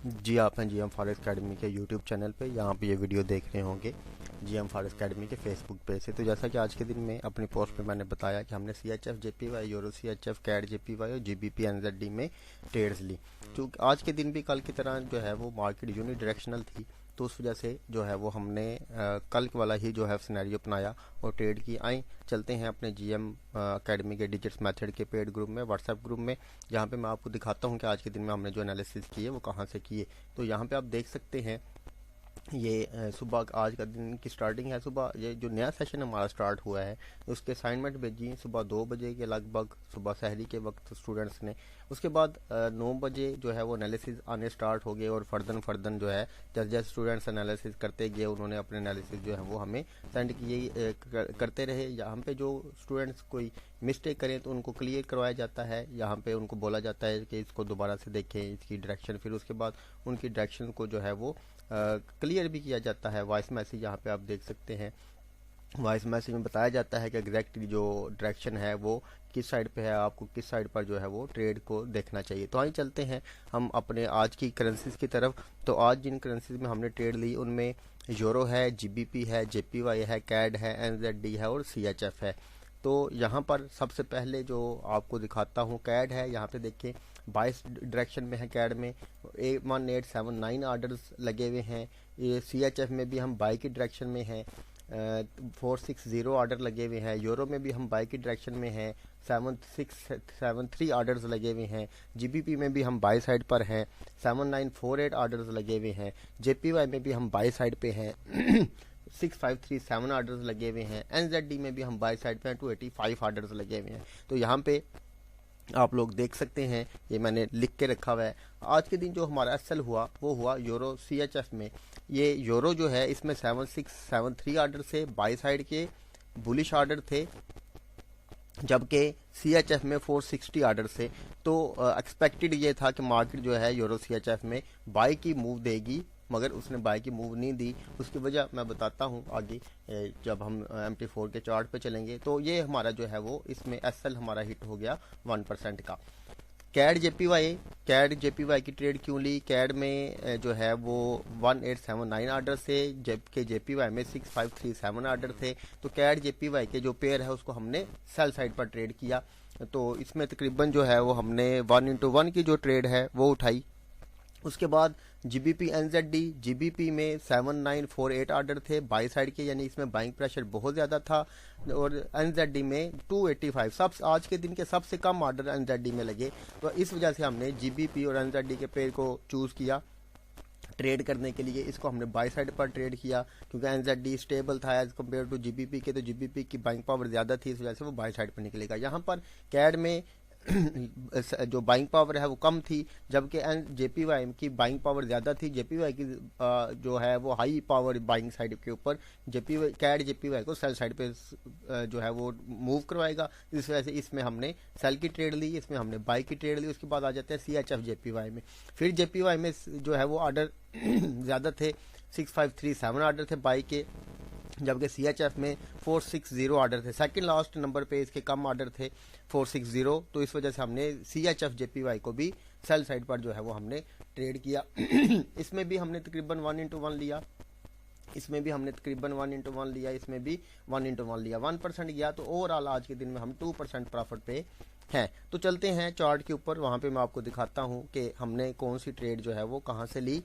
जी, आप हैं GM forest academy के यूट्यूब चैनल पे। यहाँ पे ये वीडियो देख रहे होंगे जीएम फॉरेस्ट एकेडमी के फेसबुक पेज से। तो जैसा कि आज के दिन में अपनी पोस्ट पे मैंने बताया कि हमने CHF JPY, euro CHF, CAD JPY और जीबीपी एनजेडडी में ट्रेड्स ली। जो आज के दिन भी कल की तरह जो है वो मार्केट यूनि डायरेक्शनल थी, तो उस वजह से जो है वो हमने कल वाला ही जो है सिनेरियो अपनाया और ट्रेड की। आए चलते हैं अपने जीएम एकेडमी के डिजिट्स मेथड के पेड ग्रुप में, व्हाट्सएप ग्रुप में, जहाँ पे मैं आपको दिखाता हूँ कि आज के दिन में हमने जो एनालिसिस किए वो कहाँ से किए। तो यहाँ पे आप देख सकते हैं ये सुबह आज का दिन की स्टार्टिंग है। सुबह ये जो नया सेशन हमारा स्टार्ट हुआ है उसके असाइनमेंट भेजी सुबह 2 बजे के लगभग, सुबह सहरी के वक्त स्टूडेंट्स ने। उसके बाद 9 बजे जो है वो एनालिसिस आने स्टार्ट हो गए और फर्दन जो है जैसे जैसे स्टूडेंट्स एनालिसिस करते गए उन्होंने अपने एनालिसिस जो है वो हमें सेंड किए करते रहे। यहाँ पे जो स्टूडेंट्स कोई मिस्टेक करें तो उनको क्लियर करवाया जाता है। यहाँ पे उनको बोला जाता है कि इसको दोबारा से देखें, इसकी डायरेक्शन, फिर उसके बाद उनकी डायरेक्शन को जो है वो क्लियर भी किया जाता है। वॉइस मैसेज यहाँ पे आप देख सकते हैं, वॉइस मैसेज में बताया जाता है कि एग्जैक्टली जो डायरेक्शन है वो किस साइड पे है, आपको किस साइड पर जो है वो ट्रेड को देखना चाहिए। तो आइए चलते हैं हम अपने आज की करेंसीज की तरफ। तो आज जिन करेंसीज में हमने ट्रेड ली उनमें यूरो है, जीबीपी है, जेपीवाई है, कैड है, एनजेडडी है और सीएचएफ है। तो यहाँ पर सबसे पहले जो आपको दिखाता हूँ कैड है। यहाँ पे देखिए 22 डायरेक्शन में है कैड में, 1879 आर्डर्स लगे हुए हैं। ये सीएचएफ में भी हम बाई की डायरेक्शन में हैं, 460 ऑर्डर लगे हुए हैं। यूरो में भी हम बाई की डायरेक्शन में हैं, 7673 ऑर्डर्स लगे हुए हैं। जीबीपी में भी हम बाई साइड पर हैं, 7948 ऑर्डर्स लगे हुए हैं। जेपीवाई में भी हम बाई साइड पे हैं 6537 ऑर्डर्स लगे हुए हैं। एनजेडडी में भी हम बाई साइड पे हैं, 285 ऑर्डर्स लगे हुए हैं। तो यहाँ पे आप लोग देख सकते हैं, ये मैंने लिख के रखा हुआ है। आज के दिन जो हमारा एसएल हुआ वो हुआ यूरो सीएचएफ में। ये यूरो जो है इसमें 7673 ऑर्डर से बाई साइड के बुलिश ऑर्डर थे, जबकि सीएचएफ में 460 ऑर्डर से। तो एक्सपेक्टेड ये था कि मार्केट जो है यूरो सीएचएफ में बाई की मूव देगी, मगर उसने बाई की मूव नहीं दी। उसकी वजह मैं बताता हूँ आगे जब हम MT4 के चार्ट पे चलेंगे। तो ये हमारा जो है वो इसमें एसएल हमारा हिट हो गया 1% का। कैड जेपीवाई की ट्रेड क्यों ली? कैड में जो है वो 1879 ऑर्डर से, जबकि जेपीवाई में 6537 ऑर्डर थे। तो कैड जेपीवाई के जो पेयर है उसको हमने सेल साइड पर ट्रेड किया। तो इसमें तकरीबन जो है वो हमने 1:1 की जो ट्रेड है वो उठाई। उसके बाद जीबीपी एनजेडडी, जीबीपी में 7948 ऑर्डर थे बाई साइड के, यानी इसमें बाइंग प्रेशर बहुत ज़्यादा था। और एनजेडडी में 285, सब आज के दिन के सबसे कम ऑर्डर एनजेडडी में लगे। तो इस वजह से हमने जीबीपी और एनजेडडी के पेयर को चूज़ किया ट्रेड करने के लिए। इसको हमने बाई साइड पर ट्रेड किया क्योंकि एनजेडडी स्टेबल था एज कम्पेयर टू जीबीपी के। तो जीबीपी की बाइंग पावर ज़्यादा थी, इस वजह से वो बाई साइड पर निकलेगा। यहाँ पर कैड में जो बाइंग पावर है वो कम थी, जबकि जेपीवाई की बाइंग पावर ज़्यादा थी। जेपीवाई की जो है वो हाई पावर बाइंग साइड के ऊपर, कैड जेपीवाई को सेल साइड पे जो है वो मूव करवाएगा। इस वजह से इसमें हमने सेल की ट्रेड ली, इसमें हमने बाई की ट्रेड ली। उसके बाद आ जाते हैं सीएचएफ जेपीवाई में। फिर जेपीवाई में जो है वो ऑर्डर ज़्यादा थे, 6537 ऑर्डर थे बाई के, जबकि सीएचएफ में 460 ऑर्डर थे। सेकंड लास्ट नंबर पे इसके कम ऑर्डर थे 460। तो इस वजह से हमने सीएचएफ जेपीवाई को भी सेल साइड पर जो है वो हमने ट्रेड किया। इसमें भी हमने तकरीबन 1:1 लिया, इसमें भी हमने तकरीबन 1:1 लिया, इसमें भी 1:1 लिया। 1% गया। तो ओवरऑल आज के दिन में हम 2% प्रॉफिट पे हैं। तो चलते हैं चार्ट के ऊपर, वहाँ पे मैं आपको दिखाता हूँ कि हमने कौन सी ट्रेड जो है वो कहाँ से ली।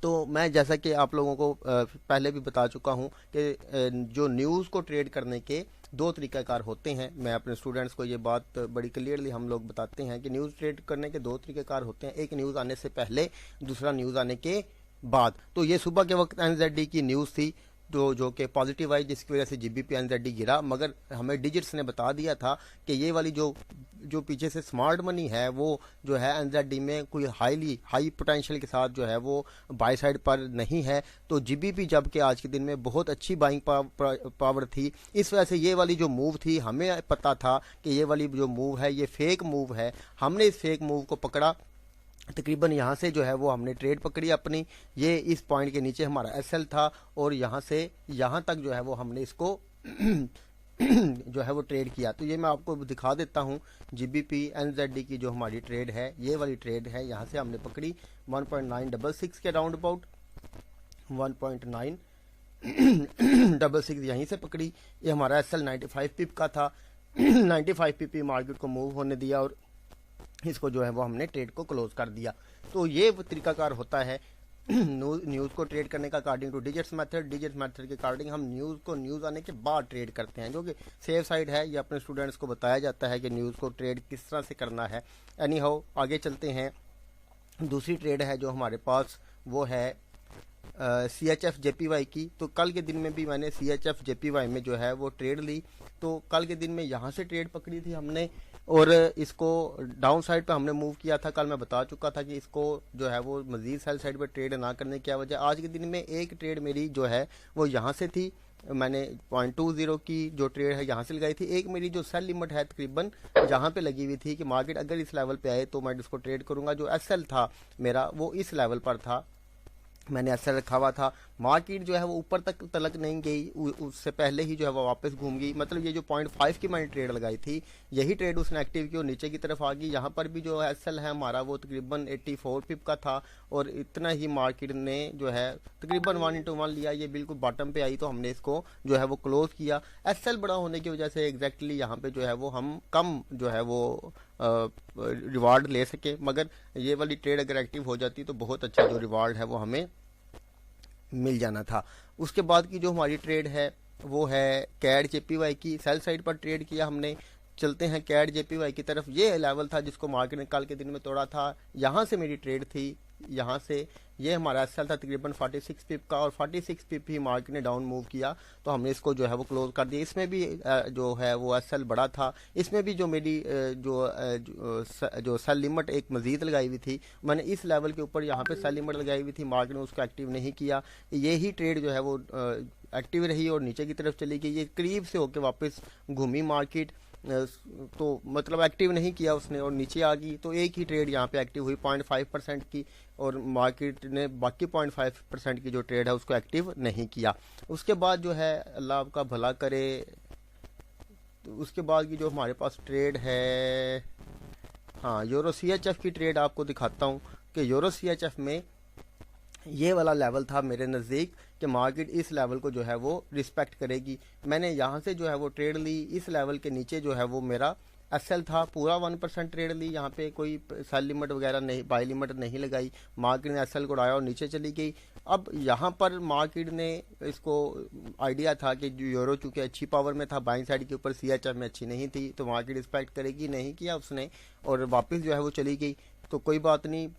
तो मैं जैसा कि आप लोगों को पहले भी बता चुका हूं कि जो न्यूज़ को ट्रेड करने के दो तरीक़ाकार होते हैं। मैं अपने स्टूडेंट्स को ये बात बड़ी क्लियरली हम लोग बताते हैं कि न्यूज़ ट्रेड करने के दो तरीक़ाकार होते हैं, एक न्यूज़ आने से पहले, दूसरा न्यूज़ आने के बाद। तो ये सुबह के वक्त एनजेडडी की न्यूज़ थी जो कि पॉजिटिव आई, जिसकी वजह से जीबीपी एनजेडडी गिरा। मगर हमें डिजिट्स ने बता दिया था कि ये वाली जो पीछे से स्मार्ट मनी है वो जो है एनजेडडी में कोई हाई पोटेंशियल के साथ जो है वो बाई साइड पर नहीं है। तो जीबीपी जबकि आज के दिन में बहुत अच्छी बाइंग पावर थी, इस वजह से ये वाली जो मूव थी हमें पता था कि ये वाली जो मूव है ये फेक मूव है। हमने इस फेक मूव को पकड़ा, तकरीबन यहाँ से जो है वो हमने ट्रेड पकड़ी अपनी। ये इस पॉइंट के नीचे हमारा एसएल था और यहाँ से यहाँ तक जो है वो हमने इसको जो है वो ट्रेड किया। तो ये मैं आपको दिखा देता हूँ। GBP NZD की जो हमारी ट्रेड है, ये वाली ट्रेड है, यहाँ से हमने पकड़ी 1.966 के राउंड अबाउट, 1.966 यहीं से पकड़ी। ये हमारा SL 95 पिप का था। 95 पिप मार्केट को मूव होने दिया और इसको जो है वो हमने ट्रेड को क्लोज कर दिया। तो ये तरीकाकार होता है न्यूज़ को ट्रेड करने का अकॉर्डिंग टू डिजिट्स मेथड के अकॉर्डिंग हम न्यूज़ आने के बाद ट्रेड करते हैं, जो कि सेफ साइड है। ये अपने स्टूडेंट्स को बताया जाता है कि न्यूज़ को ट्रेड किस तरह से करना है। एनी हाउ आगे चलते हैं। दूसरी ट्रेड है जो हमारे पास वो है CHF JPY की। तो कल के दिन में भी मैंने CHF JPY में जो है वो ट्रेड ली। तो कल के दिन में यहाँ से ट्रेड पकड़ी थी हमने और इसको डाउन साइड पे हमने मूव किया था। कल मैं बता चुका था कि इसको जो है वो मजीद सेल साइड पे ट्रेड ना करने की क्या वजह। आज के दिन में एक ट्रेड मेरी जो है वो यहाँ से थी, मैंने 0.20 की जो ट्रेड है यहाँ से लगाई थी। एक मेरी जो सेल लिमिट है तकरीबन जहाँ पे लगी हुई थी कि मार्केट अगर इस लेवल पे आए तो मैं इसको ट्रेड करूँगा। जो SL था मेरा वो इस लेवल पर था, मैंने ऐसा रखा हुआ था। मार्केट जो है वो ऊपर तक नहीं गई, उससे पहले ही जो है वो वापस घूम गई। मतलब ये जो 0.5 की मैंने ट्रेड लगाई थी, यही ट्रेड उसने एक्टिव की और नीचे की तरफ आ गई। यहाँ पर भी जो SL है हमारा वो तकरीबन 84 पिप का था और इतना ही मार्केट ने जो है तकरीबन 1:1 लिया। ये बिल्कुल बॉटम पे आई तो हमने इसको जो है वो क्लोज किया। SL बड़ा होने की वजह से एग्जैक्टली यहाँ पे जो है वो हम कम जो है वो रिवार्ड ले सके, मगर ये वाली ट्रेड अगर एक्टिव हो जाती तो बहुत अच्छा जो रिवार्ड है वो हमें मिल जाना था। उसके बाद की जो हमारी ट्रेड है वो है CAD JPY की। सेल साइड पर ट्रेड किया हमने। चलते हैं CAD JPY की तरफ। ये लेवल था जिसको मार्केट ने कल के दिन में तोड़ा था। यहाँ से मेरी ट्रेड थी, यहाँ से ये हमारा SL था तकरीबन 46 पिप का और 46 पिप ही मार्केट ने डाउन मूव किया तो हमने इसको जो है वो क्लोज कर दिया। इसमें भी जो है वो SL बड़ा था। इसमें भी जो मेरी जो सेल लिमिट एक मजीद लगाई हुई थी, मैंने इस लेवल के ऊपर यहाँ पे सेल लिमिट लगाई हुई थी, मार्केट ने उसको एक्टिव नहीं किया। यही ट्रेड जो है वो एक्टिव रही और नीचे की तरफ चली गई। ये करीब से होकर वापस घूमी मार्केट, तो मतलब एक्टिव नहीं किया उसने और नीचे आ गई। तो एक ही ट्रेड यहाँ पे एक्टिव हुई 0.5% की और मार्केट ने बाकी 0.5% की जो ट्रेड है उसको एक्टिव नहीं किया। उसके बाद जो है अल्लाह आपका भला करे। तो उसके बाद की जो हमारे पास ट्रेड है, हाँ, यूरो CHF की ट्रेड आपको दिखाता हूँ कि यूरो CHF में ये वाला लेवल था मेरे नज़दीक कि मार्केट इस लेवल को जो है वो रिस्पेक्ट करेगी। मैंने यहाँ से जो है वो ट्रेड ली। इस लेवल के नीचे जो है वो मेरा SL था, पूरा 1% ट्रेड ली। यहाँ पे कोई सेल लिमिट वगैरह नहीं, बाई लिमिट नहीं लगाई। मार्केट ने SL को उड़ाया और नीचे चली गई। अब यहाँ पर मार्केट ने इसको आइडिया था कि यूरो चूँकि अच्छी पावर में था, बाइंग साइड के ऊपर CHF में अच्छी नहीं थी तो मार्केट रिस्पेक्ट करेगी, नहीं किया उसने और वापस जो है वो चली गई। तो कोई बात नहीं,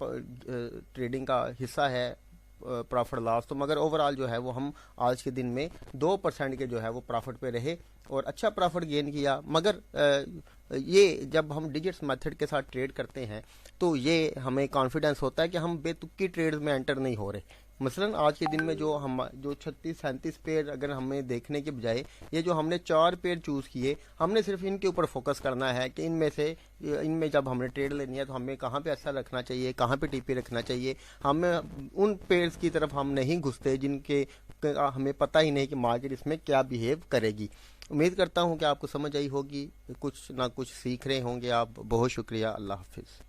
ट्रेडिंग का हिस्सा है प्रॉफिट लॉस। तो मगर ओवरऑल जो है वो हम आज के दिन में 2% के जो है वो प्रॉफिट पे रहे और अच्छा प्रॉफिट गेन किया। मगर ये जब हम डिजिट्स मेथड के साथ ट्रेड करते हैं तो ये हमें कॉन्फिडेंस होता है कि हम बेतुकी ट्रेड्स में एंटर नहीं हो रहे। मसलन आज के दिन में जो 36-37 पेयर अगर हमें देखने के बजाय ये जो हमने 4 पेयर चूज़ किए, हमने सिर्फ इनके ऊपर फोकस करना है कि इनमें जब हमने ट्रेड लेनी है तो हमें कहाँ पे SL रखना चाहिए, कहाँ पे TP रखना चाहिए। हमें उन पेयर्स की तरफ हम नहीं घुसते जिनके हमें पता ही नहीं कि मार्केट इसमें क्या बिहेव करेगी। उम्मीद करता हूँ कि आपको समझ आई होगी, कुछ ना कुछ सीख रहे होंगे आप। बहुत शुक्रिया। अल्लाह हाफिज़।